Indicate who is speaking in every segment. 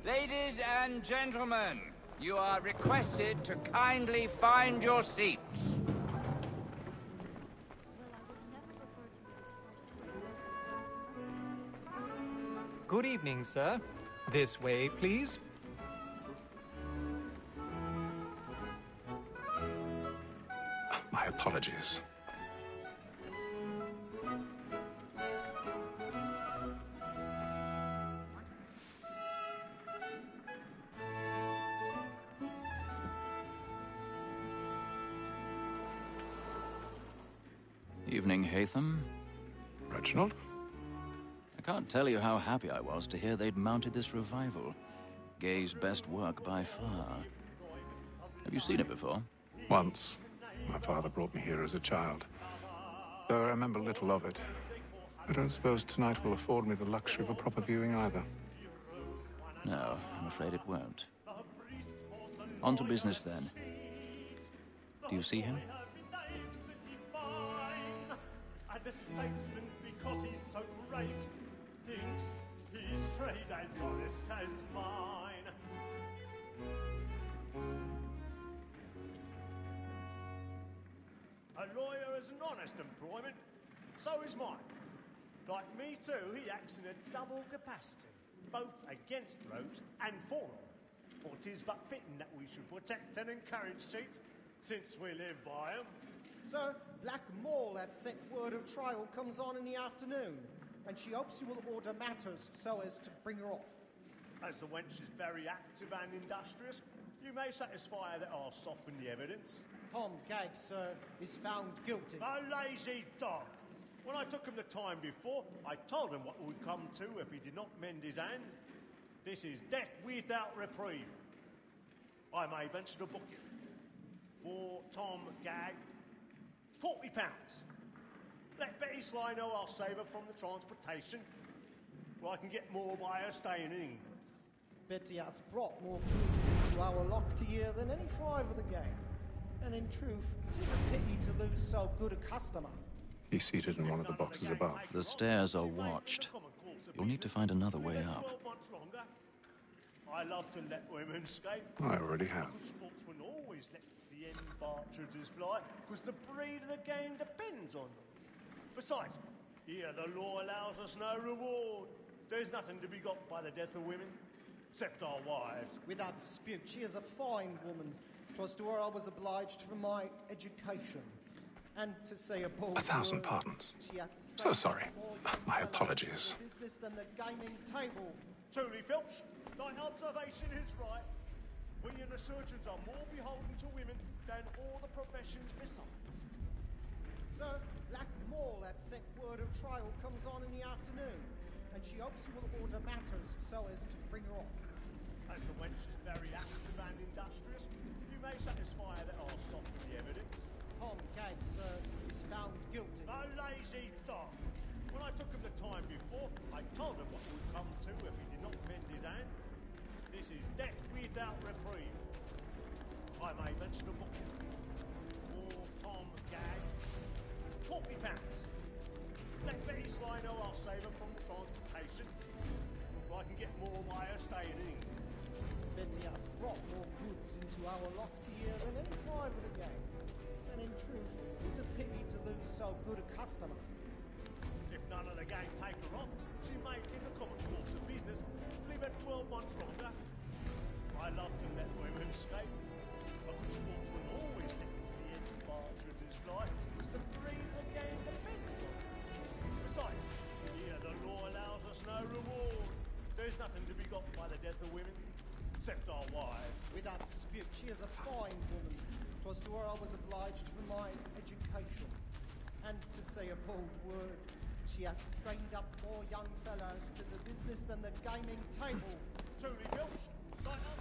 Speaker 1: Ladies and gentlemen, you are requested to kindly find your seats.
Speaker 2: Good evening, sir. This way, please.
Speaker 3: My apologies.
Speaker 4: Evening, Hatham.
Speaker 3: Reginald?
Speaker 4: I can't tell you how happy I was to hear they'd mounted this revival. Gay's best work by far. Have you seen it before?
Speaker 3: Once. My father brought me here as a child. Though I remember little of it. I don't suppose tonight will afford me the luxury of a proper viewing either.
Speaker 4: No, I'm afraid it won't. On to business, then. Do you see him?
Speaker 5: And the statesman, because he's so great, thinks his trade as honest as mine. A lawyer is an honest employment, so is mine. Like me too, he acts in a double capacity, both against roads and for them. For 'tis but fitting that we should protect and encourage cheats, since we live by 'em.
Speaker 6: Sir, Black Mall at set word of trial comes on in the afternoon, and she hopes you will order matters so as to bring her off.
Speaker 5: As the wench is very active and industrious, you may satisfy her that I'll soften the evidence.
Speaker 6: Tom Gagg, sir, is found guilty.
Speaker 5: A lazy dog! When I took him the time before, I told him what would come to if he did not mend his hand. This is death without reprieve. I may venture to book you. For Tom Gagg, £40. Let Betty Sly know I'll save her from the transportation, or I can get more by her staying in England.
Speaker 6: Betty hath brought more goods into our locked year than any five of the gang. And in truth, 'tis a pity to lose so good a customer.
Speaker 3: He's seated in one of the boxes above.
Speaker 4: The stairs are watched. You'll need to find another way up.
Speaker 5: 12 months longer. I love to let women escape.
Speaker 3: I already have.
Speaker 5: Good sportsman always lets the end partridges fly, because the breed of the game depends on them. Besides, here the law allows us no reward. There's nothing to be got by the death of women, except our wives.
Speaker 6: Without dispute, she is a fine woman. 'Twas to her I was obliged for my education. And to say a bold
Speaker 3: 1,000
Speaker 6: word,
Speaker 3: pardons.
Speaker 6: she hath
Speaker 3: So
Speaker 6: trained
Speaker 3: sorry.
Speaker 6: more young
Speaker 3: My
Speaker 6: fellows
Speaker 3: apologies.
Speaker 6: to the business than the gaming table.
Speaker 5: Truly, Filch, thy observation is right. We and the surgeons are more beholden to women than all the professions besides.
Speaker 6: Sir, Black Mall at set word of trial comes on in the afternoon, and she hopes you will order matters so as to bring her off.
Speaker 5: As the wench is very active and industrious, you may satisfy her that I'll soften the evidence.
Speaker 6: Tom Gagg, sir, is found guilty.
Speaker 5: A lazy dog! When I took him the time before, I told him what would come to if he did not mend his hand. This is death without reprieve. I may venture to book you. For Tom Gagg, £40. Let Betty Sly know I'll save her from the transportation, or I can get more by her staying in England.
Speaker 6: Betty hath brought more goods into our locked year than any five of the gang. And in truth, 'tis a pity to lose so good a customer.
Speaker 5: If none of the gang take her off, she may, in the common course of business, leave her 12 months longer. I love to let women escape, but the sportsman always lets the end partridges fly, because the breed of the game depends on it. Besides, here the law allows us no reward. There's nothing to be got by the death of women, except our wives.
Speaker 6: Without dispute, she is a fine woman. 'Twas to her I was obliged for my education. And to say a bold word, she hath trained up more young fellows to the business than the gaming table.
Speaker 5: Truly, Filch, sign up.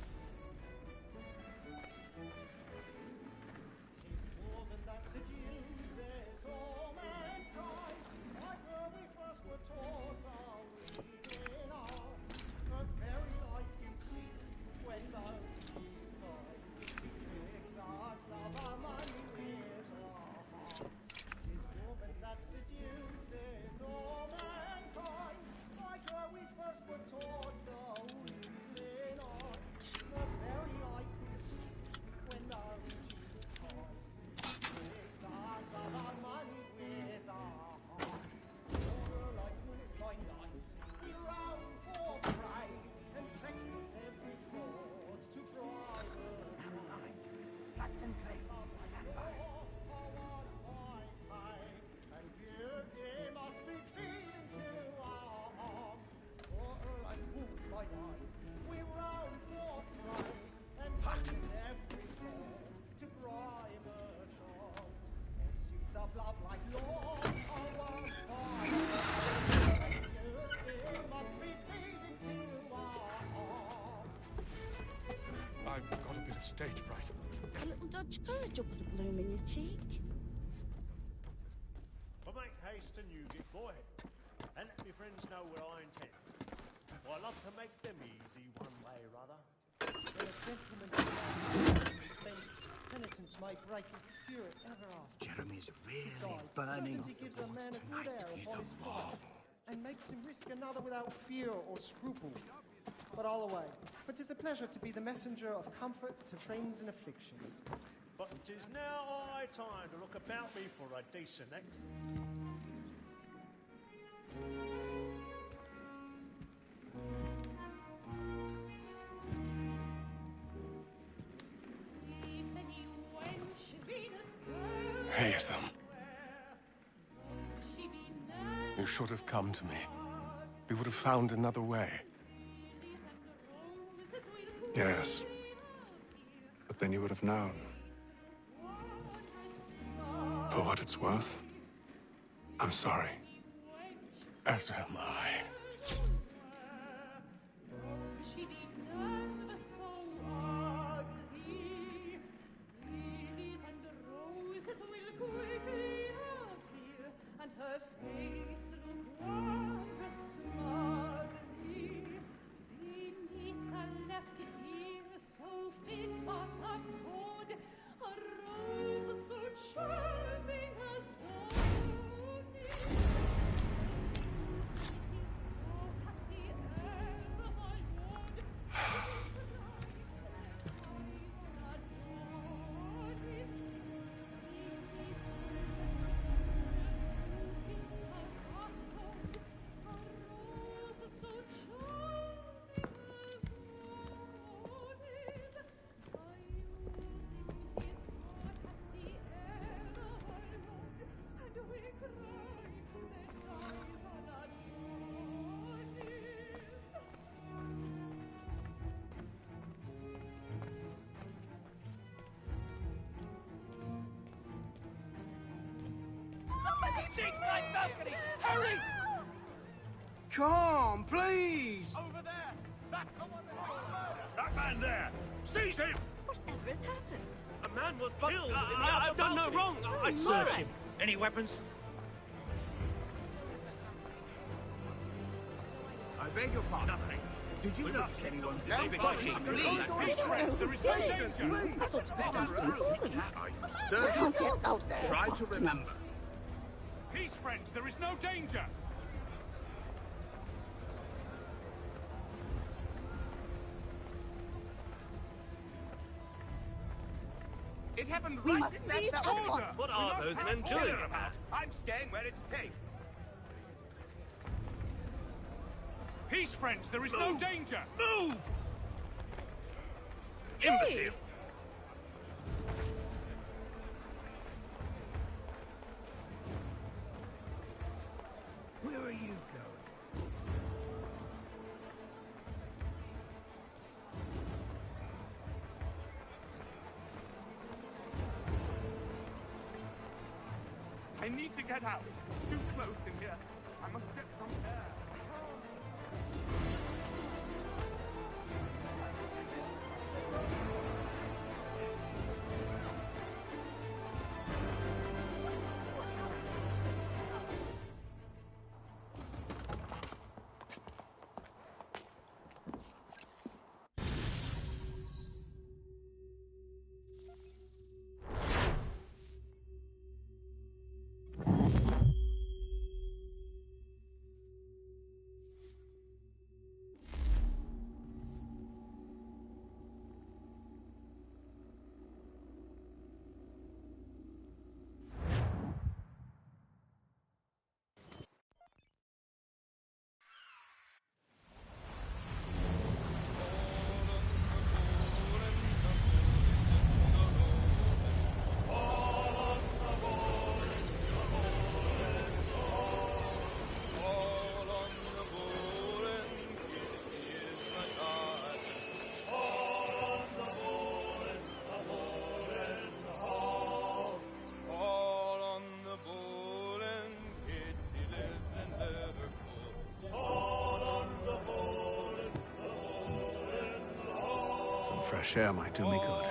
Speaker 6: 'Tis woman that seduces all mankind, like her we first were taught our reading art. The very eyes give cheats when those she's mine. She tricks us of our money with our hearts. 'Tis woman that seduces all mankind, like her we first were taught our reading skies. We roam for prey and hunting every thought to brine the shores. Pursuits of love like law are worth fire. It must be feeding to our heart.
Speaker 3: I've got a bit of stage fright.
Speaker 7: A little Dutch courage will put a bloom in your cheek.
Speaker 5: But make haste and you get go ahead. And let me friends know what I intend. For I love to make them easy one way or other.
Speaker 6: When a gentleman thinks penitence may break his spirit ever after.
Speaker 8: Jeremy's really
Speaker 6: Besides,
Speaker 8: burning
Speaker 6: certainty
Speaker 8: up
Speaker 6: gives
Speaker 8: the
Speaker 6: a
Speaker 8: boards
Speaker 6: man a good
Speaker 8: tonight.
Speaker 6: air
Speaker 8: He's
Speaker 6: upon
Speaker 8: a
Speaker 6: his flight
Speaker 8: marvel.
Speaker 6: and makes him risk another without fear or scruple. But I'll away. But 'tis a pleasure to be the messenger of comfort to friends in affliction.
Speaker 5: But 'tis now high time to look about me for a decent ex.
Speaker 9: Haytham. You should have come to me. We would have found another way.
Speaker 3: Yes. But then you would have known. For what it's worth, I'm sorry.
Speaker 9: As am I.
Speaker 1: Stateside balcony! Hurry!
Speaker 8: Come, please!
Speaker 1: Over there! That
Speaker 5: That man there! Seize him!
Speaker 7: Whatever has happened?
Speaker 5: A man was killed
Speaker 10: I've done no wrong. I search him. Any weapons?
Speaker 8: I beg your pardon.
Speaker 5: Nothing.
Speaker 8: Did you notice anyone's
Speaker 5: Please, please.
Speaker 7: I thought it was done in
Speaker 8: I
Speaker 7: I
Speaker 8: certainly
Speaker 7: can't get out there.
Speaker 8: try to remember.
Speaker 1: Peace, friends! There is no danger! It happened
Speaker 7: We
Speaker 1: right
Speaker 7: must
Speaker 1: in
Speaker 7: leave
Speaker 1: that
Speaker 7: at
Speaker 1: order!
Speaker 7: once.
Speaker 10: What are those men doing?
Speaker 1: I'm staying where it's safe. Peace, friends! There is no danger!
Speaker 5: Move!
Speaker 10: Imbecile.
Speaker 1: Where are you going? I need to get out. Too close in here. I must get some air.
Speaker 3: Some fresh air might do me good.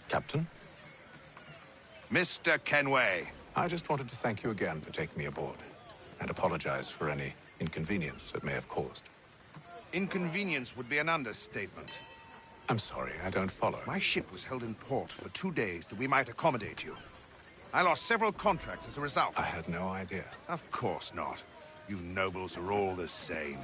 Speaker 3: Captain?
Speaker 11: Mr. Kenway.
Speaker 3: I just wanted to thank you again for taking me aboard, and apologize for any inconvenience it may have caused.
Speaker 11: Inconvenience would be an understatement.
Speaker 3: I'm sorry, I don't follow.
Speaker 11: My ship was held in port for 2 days that we might accommodate you. I lost several contracts as a result.
Speaker 3: I had no idea.
Speaker 11: Of course not. You nobles are all the same.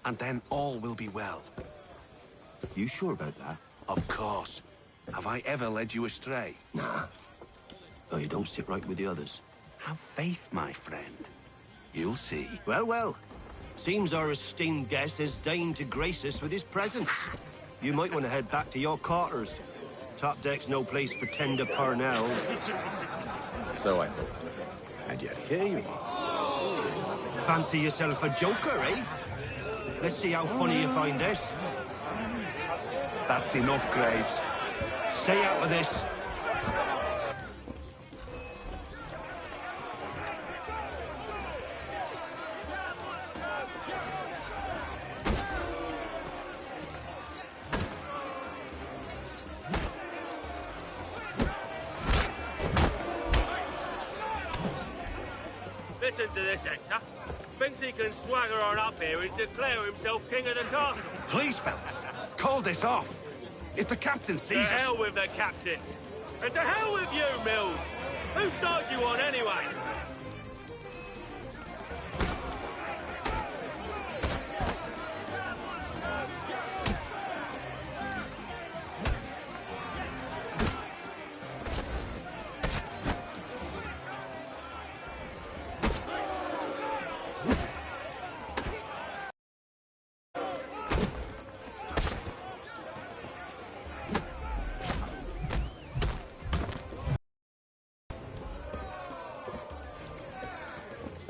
Speaker 12: And then all will be well.
Speaker 13: You sure about that?
Speaker 12: Of course. Have I ever led you astray?
Speaker 13: Nah. Oh, you don't sit right with the others.
Speaker 12: Have faith, my friend. You'll see.
Speaker 13: Well, well. Seems our esteemed guest has deigned to grace us with his presence. You might want to head back to your quarters. Top deck's no place for tender parnells.
Speaker 3: So I thought. And yet here you are.
Speaker 13: Fancy yourself a joker, eh? Let's see how funny you find this.
Speaker 12: That's enough, Graves.
Speaker 13: Stay out of this.
Speaker 10: Listen to this, Hector. Thinks he can swagger on up here and declare himself king of the castle.
Speaker 12: Please, fellas, call this off. If the captain sees us...
Speaker 10: To hell with the captain. And to hell with you, Mills. Whose side you on, anyway?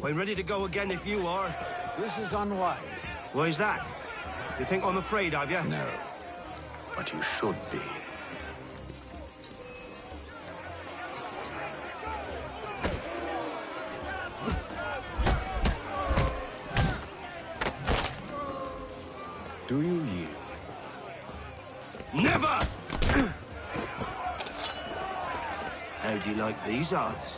Speaker 13: I'm ready to go again if you are.
Speaker 12: This is unwise.
Speaker 13: Why's that? You think I'm afraid of you?
Speaker 12: No. But you should be. Do you yield?
Speaker 13: Never! How do you like these odds?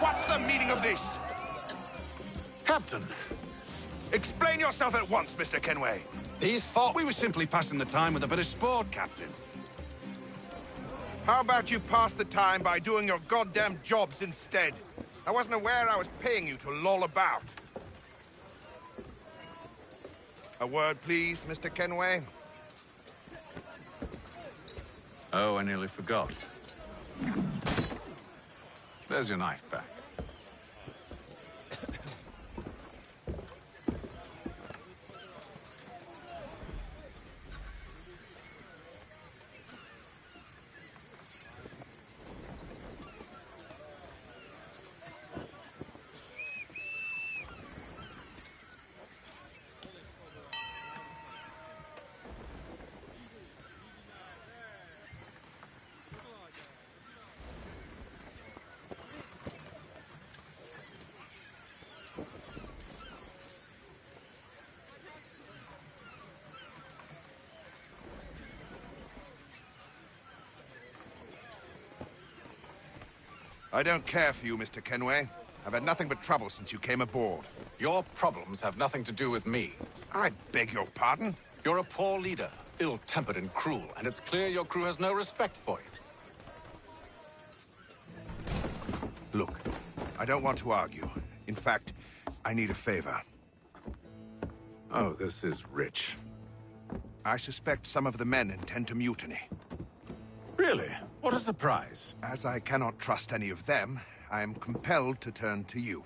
Speaker 11: What's the meaning of this?
Speaker 12: Captain!
Speaker 11: Explain yourself at once, Mr. Kenway.
Speaker 12: These thought we were simply passing the time with a bit of sport, Captain.
Speaker 11: How about you pass the time by doing your goddamn jobs instead? I wasn't aware I was paying you to loll about. A word, please, Mr. Kenway.
Speaker 3: Oh, I nearly forgot. There's your knife back.
Speaker 11: I don't care for you, Mr. Kenway. I've had nothing but trouble since you came aboard.
Speaker 3: Your problems have nothing to do with me.
Speaker 11: I beg your pardon?
Speaker 3: You're a poor leader, ill-tempered and cruel, and it's clear your crew has no respect for you.
Speaker 11: Look, I don't want to argue. In fact, I need a favor.
Speaker 3: Oh, this is rich.
Speaker 11: I suspect some of the men intend to mutiny.
Speaker 3: Really? What a surprise.
Speaker 11: As I cannot trust any of them, I am compelled to turn to you.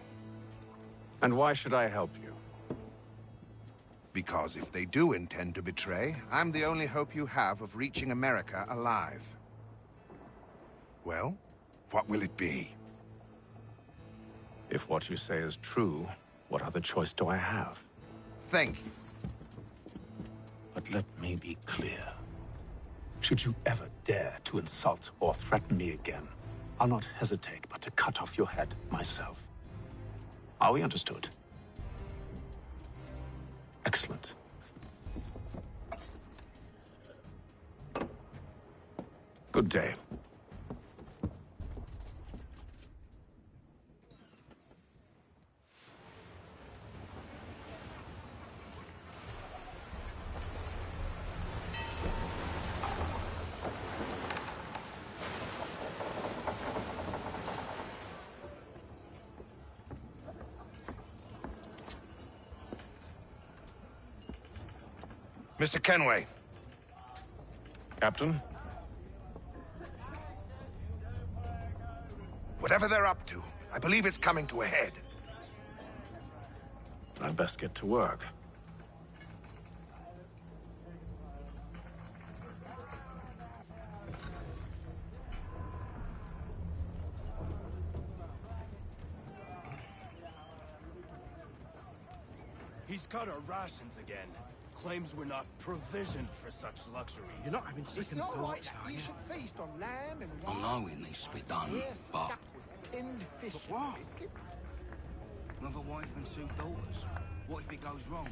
Speaker 3: And why should I help you?
Speaker 11: Because if they do intend to betray, I'm the only hope you have of reaching America alive. Well, what will it be?
Speaker 3: If what you say is true, what other choice do I have?
Speaker 11: Thank you.
Speaker 12: But let me be clear. Should you ever dare to insult or threaten me again, I'll not hesitate but to cut off your head myself. Are we understood? Excellent. Good day.
Speaker 11: Mr. Kenway.
Speaker 3: Captain?
Speaker 11: Whatever they're up to, I believe it's coming to a head.
Speaker 3: I'd best get to work.
Speaker 10: He's cut our rations again. Claims we're not provisioned for such luxuries.
Speaker 8: You're not having second thoughts, are you?
Speaker 6: should feast on lamb and
Speaker 8: I know it needs to be done, but
Speaker 6: tinned fish.
Speaker 8: what? With a wife and two daughters, what if it goes wrong?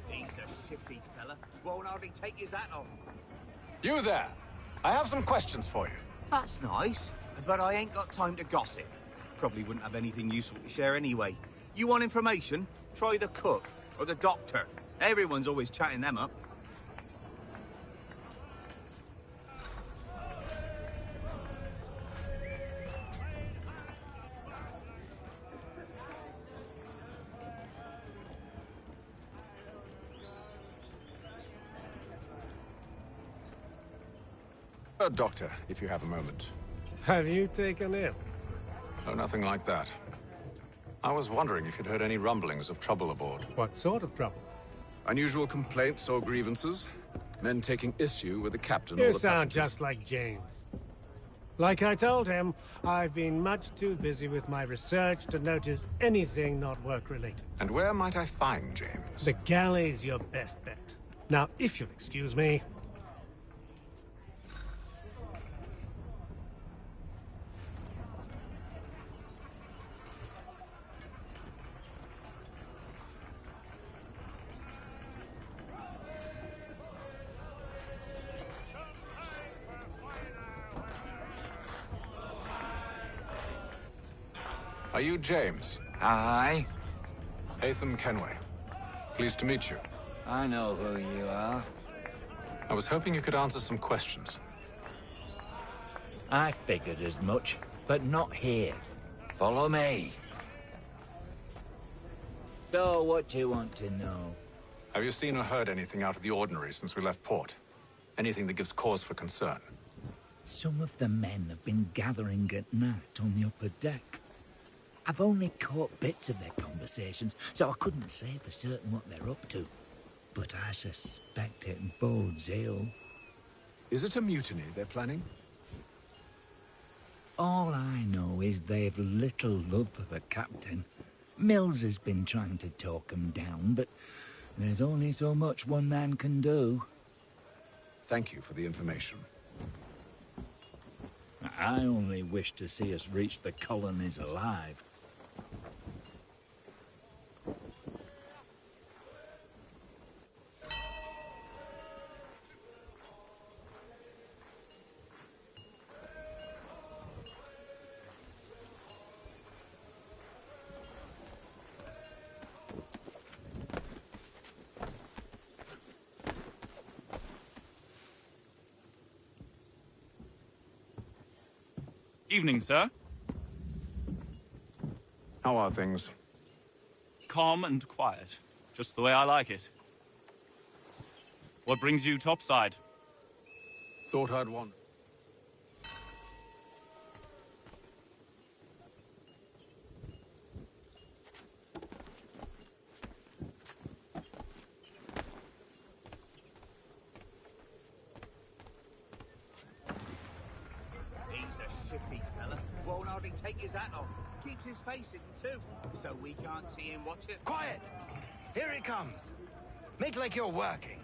Speaker 14: He's a shifty fella. Won't hardly take his hat off.
Speaker 3: You there! I have some questions for you.
Speaker 14: That's nice, but I ain't got time to gossip. Probably wouldn't have anything useful to share anyway. You want information? Try the cook or the doctor. Everyone's always chatting them up.
Speaker 3: Doctor, if you have a moment.
Speaker 15: Have you taken ill?
Speaker 3: Oh, nothing like that. I was wondering if you'd heard any rumblings of trouble aboard.
Speaker 15: What sort of trouble?
Speaker 3: Unusual complaints or grievances? Men taking issue with the captain
Speaker 15: You
Speaker 3: or the
Speaker 15: sound
Speaker 3: passengers?
Speaker 15: just like James. Like I told him, I've been much too busy with my research to notice anything not work-related.
Speaker 3: And where might I find James?
Speaker 15: The galley's your best bet. Now, if you'll excuse me...
Speaker 3: Are you James?
Speaker 16: Aye.
Speaker 3: Atham Kenway. Pleased to meet you.
Speaker 16: I know who you are.
Speaker 3: I was hoping you could answer some questions.
Speaker 16: I figured as much, but not here. Follow me. So, what do you want to know?
Speaker 3: Have you seen or heard anything out of the ordinary since we left port? Anything that gives cause for concern?
Speaker 16: Some of the men have been gathering at night on the upper deck. I've only caught bits of their conversations, so I couldn't say for certain what they're up to. But I suspect it bodes ill.
Speaker 3: Is it a mutiny they're planning?
Speaker 16: All I know is they've little love for the captain. Mills has been trying to talk 'em down, but there's only so much one man can do.
Speaker 3: Thank you for the information.
Speaker 16: I only wish to see us reach the colonies alive.
Speaker 17: Evening, sir.
Speaker 3: How are things?
Speaker 17: Calm and quiet. Just the way I like it. What brings you topside?
Speaker 3: Thought I'd want...
Speaker 14: Take his hat off. Keeps his face hidden too, so we can't see him watch it.
Speaker 18: Quiet! Here he comes. Make like you're working.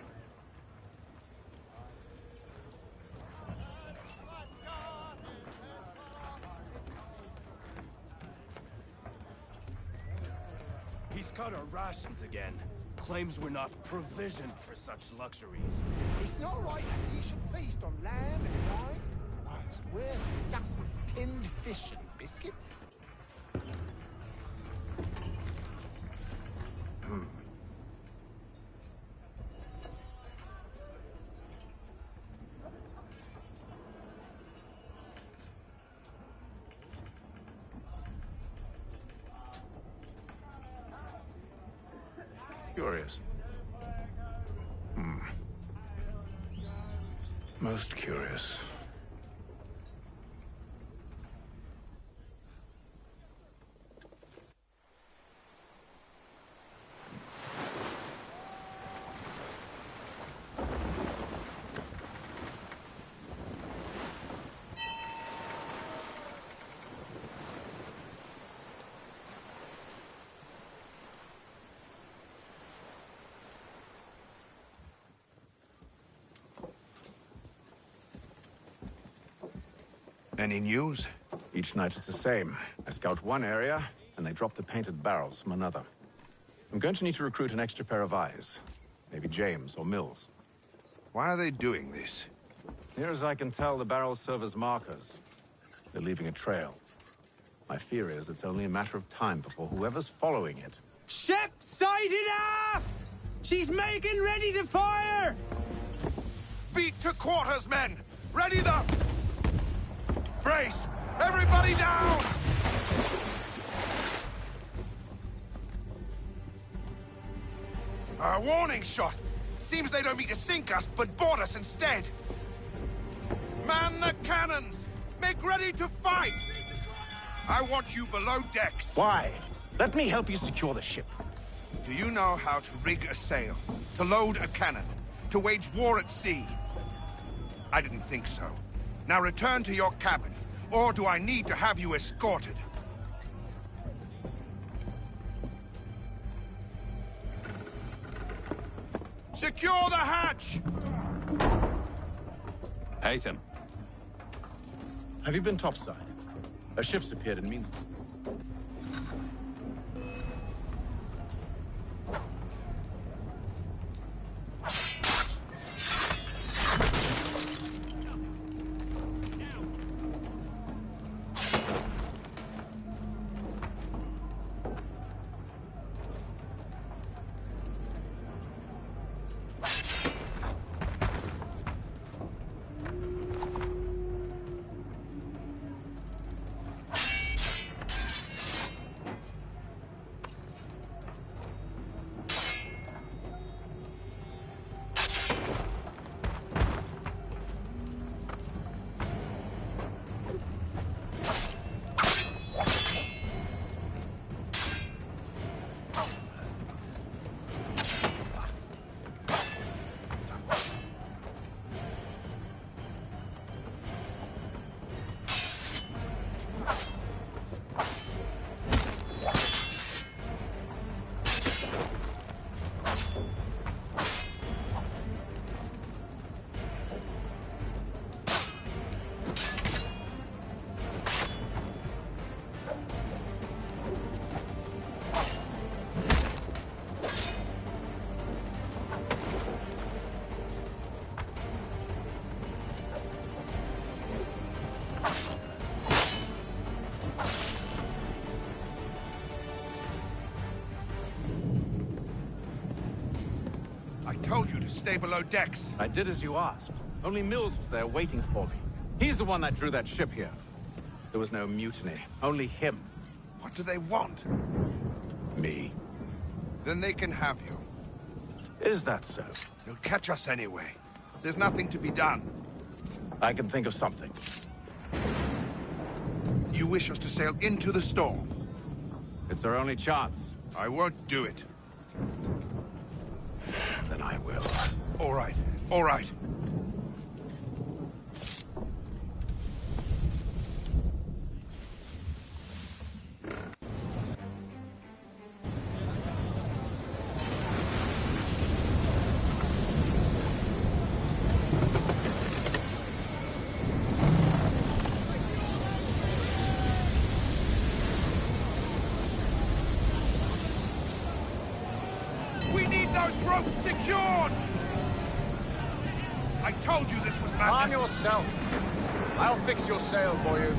Speaker 10: He's cut our rations again. Claims we're not provisioned for such luxuries.
Speaker 6: It's not right that you should feast on lamb and wine, whilst we're stuck with tinned fish and biscuits.
Speaker 3: Curious. Most curious.
Speaker 11: Any news?
Speaker 3: Each night it's the same. I scout one area, and they drop the painted barrels from another. I'm going to need to recruit an extra pair of eyes. Maybe James or Mills.
Speaker 11: Why are they doing this?
Speaker 3: Near as I can tell, the barrels serve as markers. They're leaving a trail. My fear is it's only a matter of time before whoever's following it...
Speaker 18: Ship sighted aft! She's making ready to fire!
Speaker 11: Beat to quarters, men! Ready the... Brace! Everybody down! A warning shot! Seems they don't mean to sink us, but board us instead! Man the cannons! Make ready to fight! I want you below decks.
Speaker 12: Why? Let me help you secure the ship.
Speaker 11: Do you know how to rig a sail? To load a cannon? To wage war at sea? I didn't think so. Now return to your cabin, or do I need to have you escorted? Secure the hatch!
Speaker 12: Haytham. Have you been topside? A ship's appeared in Means.
Speaker 11: I told you to stay below decks.
Speaker 12: I did as you asked. Only Mills was there waiting for me. He's the one that drew that ship here. There was no mutiny, only him.
Speaker 11: What do they want?
Speaker 12: Me.
Speaker 11: Then they can have you.
Speaker 12: Is that so?
Speaker 11: They'll catch us anyway. There's nothing to be done.
Speaker 12: I can think of something.
Speaker 11: You wish us to sail into the storm?
Speaker 12: It's our only chance.
Speaker 11: I won't do it.
Speaker 12: Then I will.
Speaker 11: All right, all right. We need those ropes secured! I told you this was madness!
Speaker 12: Arm yourself. I'll fix your sail for you.